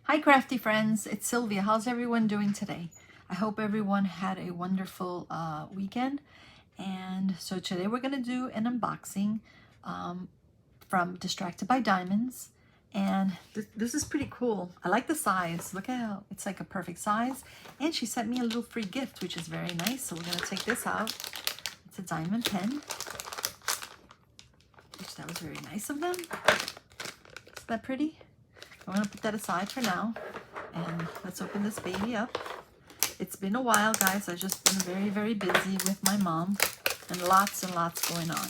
Hi Crafty Friends, it's Sylvia. How's everyone doing today? I hope everyone had a wonderful weekend. And so today we're going to do an unboxing from Distracted by Diamonds. And this is pretty cool. I like the size. Look at how it's like a perfect size. And she sent me a little free gift, which is very nice. So we're going to take this out. It's a diamond pen, which that was very nice of them. Isn't that pretty? I'm going to put that aside for now, and let's open this baby up. It's been a while, guys. I've just been very, very busy with my mom and lots going on.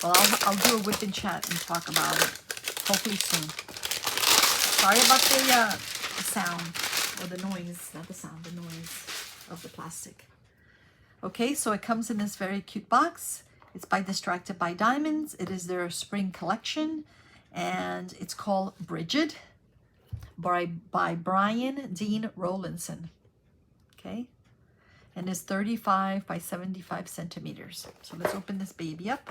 Well, I'll do a whip and chat and talk about it, hopefully soon. Sorry about the sound, or the noise, not the sound, the noise of the plastic. Okay, so it comes in this very cute box. It's by Distracted by Diamonds. It is their spring collection, and it's called Brigid by Brian Dean Rollason. Okay, and it's 35 by 75 centimeters. So let's open this baby up.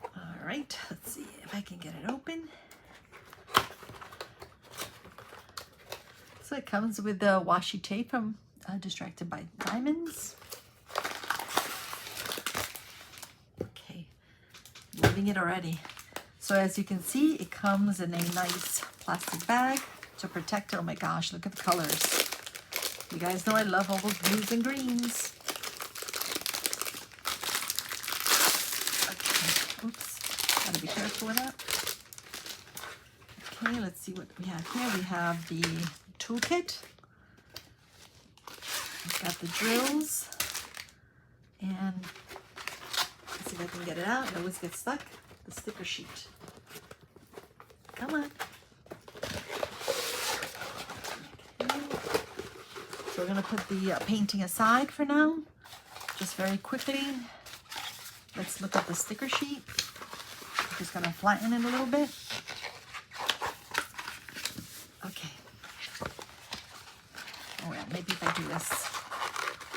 All right, let's see if I can get it open. So it comes with the washi tape from Distracted by Diamonds. Okay, loving it already. So as you can see, it comes in a nice plastic bag to protect it. Oh my gosh, look at the colors. You guys know I love all those blues and greens. Okay, oops, gotta be careful with that. Okay, let's see what we have here. We have the toolkit. We've got the drills. And let's see if I can get it out. It always gets stuck. The sticker sheet. Come on. Okay. So we're going to put the painting aside for now. Just very quickly. Let's look at the sticker sheet. I'm just going to flatten it a little bit. Okay. Oh yeah, maybe if I do this.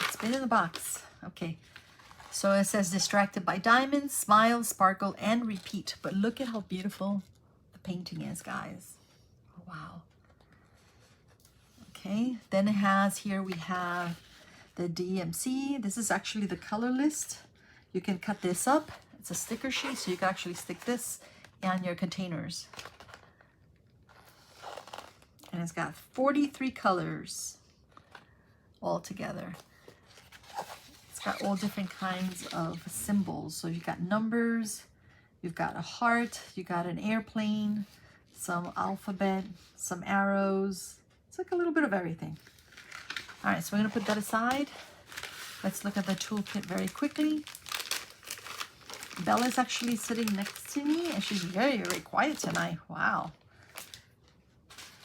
It's been in the box. Okay. So it says Distracted by Diamonds, smile, sparkle, and repeat. But look at how beautiful the painting is, guys. Oh, wow. Okay, then it has here, we have the DMC. This is actually the color list. You can cut this up. It's a sticker sheet, so you can actually stick this on your containers. And it's got 43 colors all together. It's got all different kinds of symbols. So you've got numbers, you've got a heart, you got an airplane, some alphabet, some arrows. It's like a little bit of everything. All right, so we're gonna put that aside. Let's look at the toolkit very quickly. Bella's actually sitting next to me, and she's very, very quiet tonight. Wow.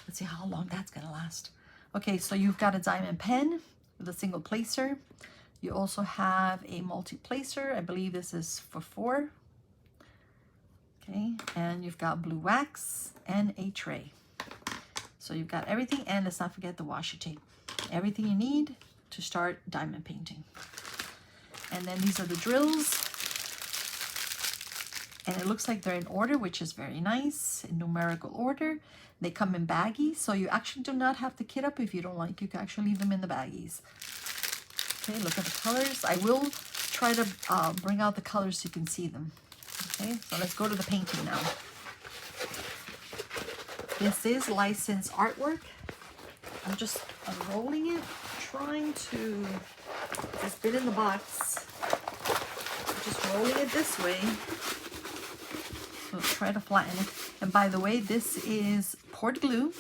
Let's see how long that's gonna last. Okay, so you've got a diamond pen with a single placer. You also have a multi-placer. I believe this is for 4. Okay, and you've got blue wax and a tray. So you've got everything, and let's not forget the washi tape. Everything you need to start diamond painting. And then these are the drills. And it looks like they're in order, which is very nice, in numerical order. They come in baggies, so you actually do not have to kit up if you don't like. You can actually leave them in the baggies. Okay, look at the colors. I will try to bring out the colors so you can see them. Okay, so let's go to the painting now. This is licensed artwork. I'm just unrolling it, trying to, it's been in the box. I'm just rolling it this way. So try to flatten it. And by the way, this is poured glue.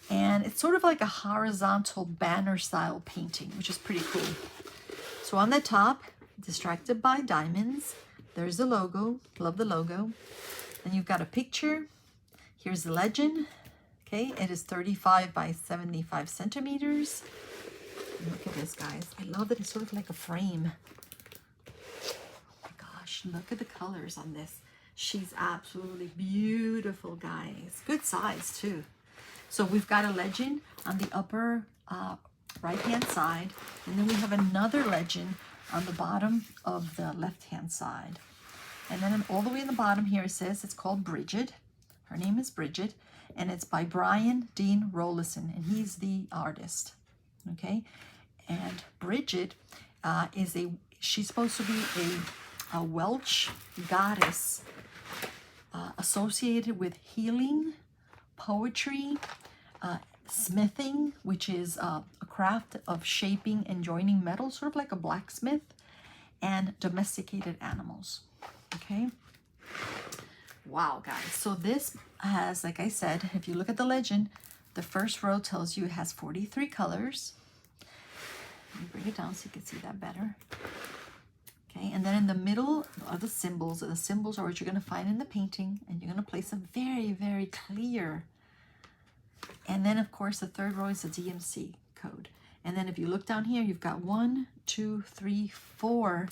And it's sort of like a horizontal banner style painting, which is pretty cool. So on the top, Distracted by Diamonds, there's the logo. Love the logo. And you've got a picture. Here's the legend. Okay, it is 35 by 75 centimeters. And look at this, guys. I love that it's sort of like a frame. Oh my gosh, look at the colors on this. She's absolutely beautiful, guys. Good size too. So we've got a legend on the upper right-hand side, and then we have another legend on the bottom of the left-hand side. And then all the way in the bottom here, it says it's called Brigid Her name is Brigid, and it's by Brian Dean Rollason, and he's the artist. Okay, and Brigid she's supposed to be a Welsh goddess associated with healing, poetry, smithing, which is a craft of shaping and joining metal, sort of like a blacksmith, and domesticated animals. Okay. Wow, guys. So this has, like I said, if you look at the legend, the first row tells you it has 43 colors. Let me bring it down so you can see that better. Okay, and then in the middle are the symbols. The symbols are what you're going to find in the painting, and you're going to place them very, very clear. And then, of course, the third row is the DMC code. And then if you look down here, you've got 1, 2, 3, 4.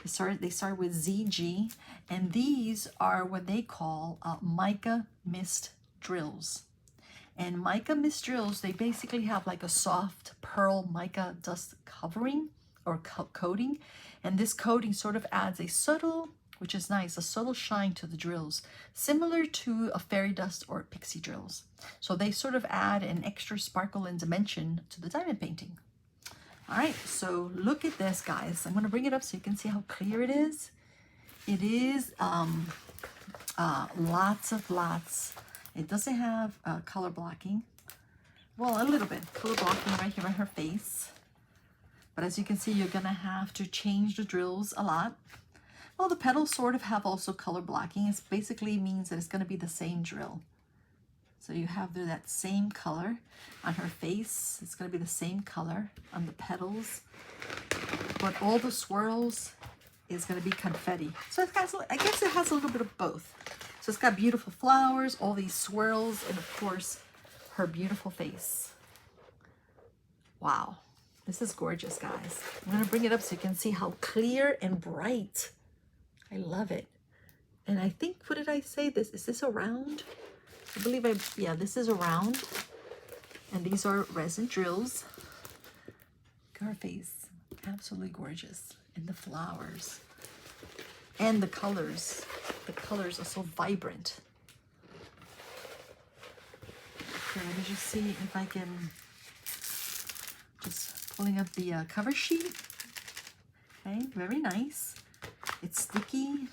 They start with ZG, and these are what they call mica mist drills. And mica mist drills, they basically have like a soft pearl mica dust covering or coating, and this coating sort of adds a subtle, which is nice, a subtle shine to the drills, similar to a fairy dust or pixie drills. So they sort of add an extra sparkle and dimension to the diamond painting. All right, so look at this, guys. I'm going to bring it up so you can see how clear it is. It is lots. It doesn't have color blocking. Well, a little bit color blocking right here on her face. But as you can see, you're going to have to change the drills a lot. Well, the petals sort of have also color blocking. It basically means that it's going to be the same drill. So you have that same color on her face. It's going to be the same color on the petals. But all the swirls is going to be confetti. So it has, I guess it has a little bit of both. So it's got beautiful flowers, all these swirls, and of course, her beautiful face. Wow. This is gorgeous, guys. I'm going to bring it up so you can see how clear and bright. I love it. And I think, what did I say? Is this a round? I believe yeah, this is a round. And these are resin drills. Look at her face. Absolutely gorgeous. And the flowers. And the colors. The colors are so vibrant. Okay, let me just see if I can, just pulling up the cover sheet. Okay, very nice. It's sticky.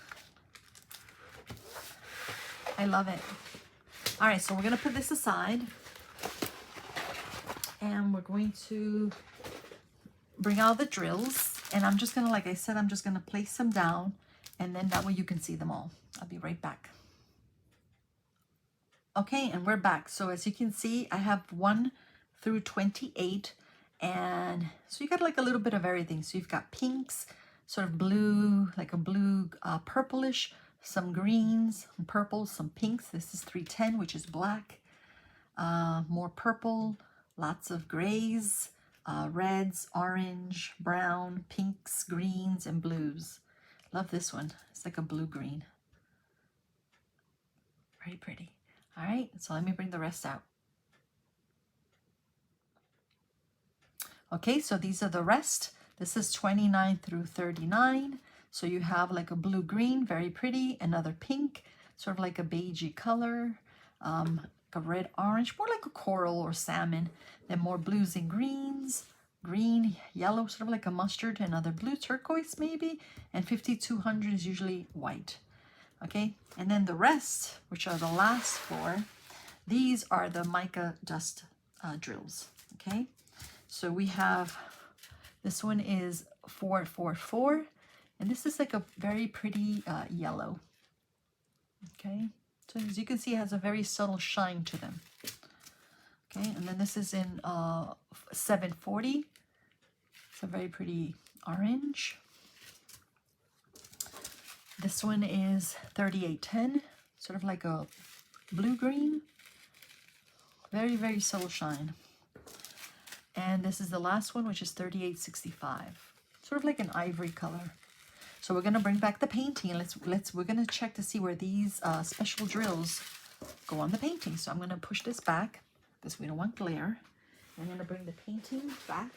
I love it. All right, so we're going to put this aside. And we're going to bring out the drills. And I'm just going to, like I said, I'm just going to place them down. And then that way you can see them all. I'll be right back. Okay, and we're back. So as you can see, I have 1 through 28. And so you got like a little bit of everything. So you've got pinks, sort of blue, like a blue purplish, some greens, some purples, some pinks. This is 310, which is black. More purple, lots of grays, reds, orange, brown, pinks, greens, and blues. Love this one. It's like a blue-green. Very pretty. All right, so let me bring the rest out. Okay, so these are the rest. This is 29 through 39. So you have like a blue-green, very pretty, another pink, sort of like a beigey color, a red-orange, more like a coral or salmon, then more blues and greens, green, yellow, sort of like a mustard, another blue turquoise maybe, and 5200 is usually white. Okay, and then the rest, which are the last 4, these are the mica dust drills. Okay, so we have, this one is 444, and this is like a very pretty yellow. Okay, so as you can see, it has a very subtle shine to them. Okay, and then this is in 740. It's a very pretty orange. This one is 3810, sort of like a blue-green. Very, very subtle shine. And this is the last one, which is 3865. Sort of like an ivory color. So we're going to bring back the painting, and we're going to check to see where these special drills go on the painting. So I'm going to push this back because we don't want glare. I'm going to bring the painting back.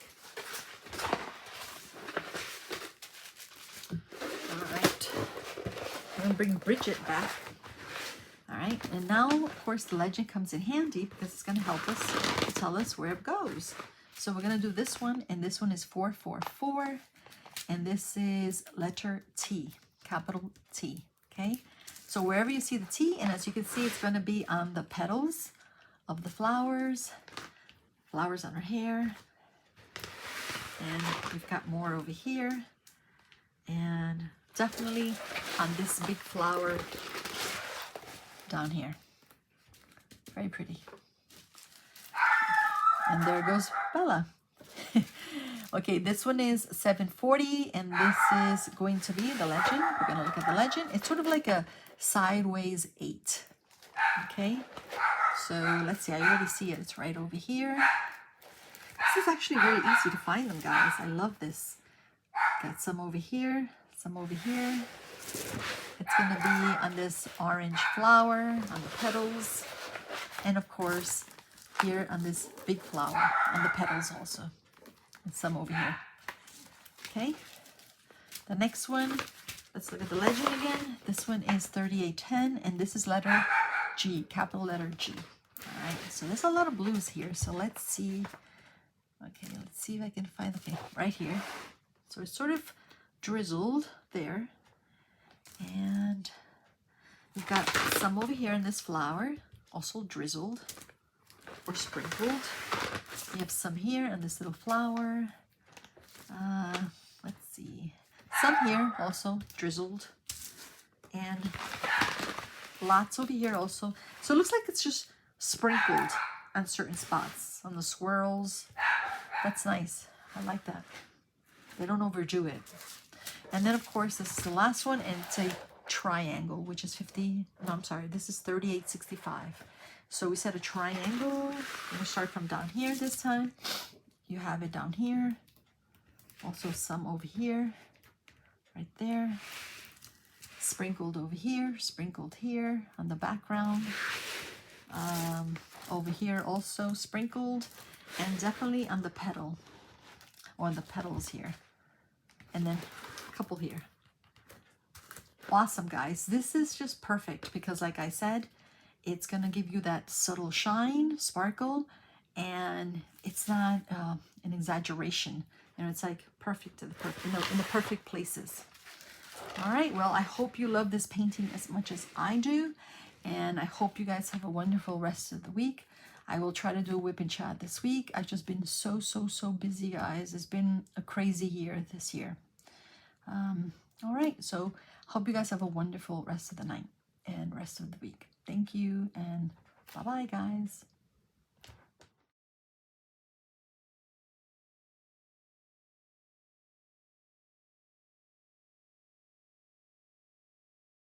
All right. I'm going to bring Brigid back. All right. right, and now of course the legend comes in handy because it's going to help us to tell us where it goes. So we're going to do this one, and this one is 444, and this is letter T, capital T. Okay, so wherever you see the T, and as you can see, it's going to be on the petals of the flowers on her hair, and we've got more over here, and definitely on this big flower down here. Very pretty. And there goes Bella. Okay, this one is 740, and this is going to be the legend. We're going to look at the legend. It's sort of like a sideways 8. Okay, so let's see. I already see it. It's right over here. This is actually very easy to find them, guys. I love this. Got some over here, some over here. It's going to be on this orange flower, on the petals, and of course here on this big flower, on the petals also, and some over here. Okay, the next one, let's look at the legend again. This one is 3810, and this is letter G, capital letter G. All right, so there's a lot of blues here, so let's see. Okay, let's see if I can find, okay, right here. So it's sort of drizzled there. And we've got some over here in this flower, also drizzled or sprinkled. We have some here in this little flower. Let's see. Some here also drizzled. And lots over here also. So it looks like it's just sprinkled on certain spots, on the swirls. That's nice. I like that. They don't overdo it. And then, of course, this is the last one, and it's a triangle, which is 50. No, I'm sorry. This is 3865. So we said a triangle. We start from down here this time. You have it down here. Also some over here, right there. Sprinkled over here, sprinkled here on the background. Over here also sprinkled, and definitely on the petal, or on the petals here. And then a couple here. Awesome, guys. This is just perfect because, like I said, it's going to give you that subtle shine, sparkle, and it's not an exaggeration. You know, it's like perfect in the perfect places. All right, well, I hope you love this painting as much as I do, and I hope you guys have a wonderful rest of the week. I will try to do a whip and chat this week. I've just been so busy, guys. It's been a crazy year this year. All right, so hope you guys have a wonderful rest of the night and rest of the week. Thank you, and bye-bye, guys.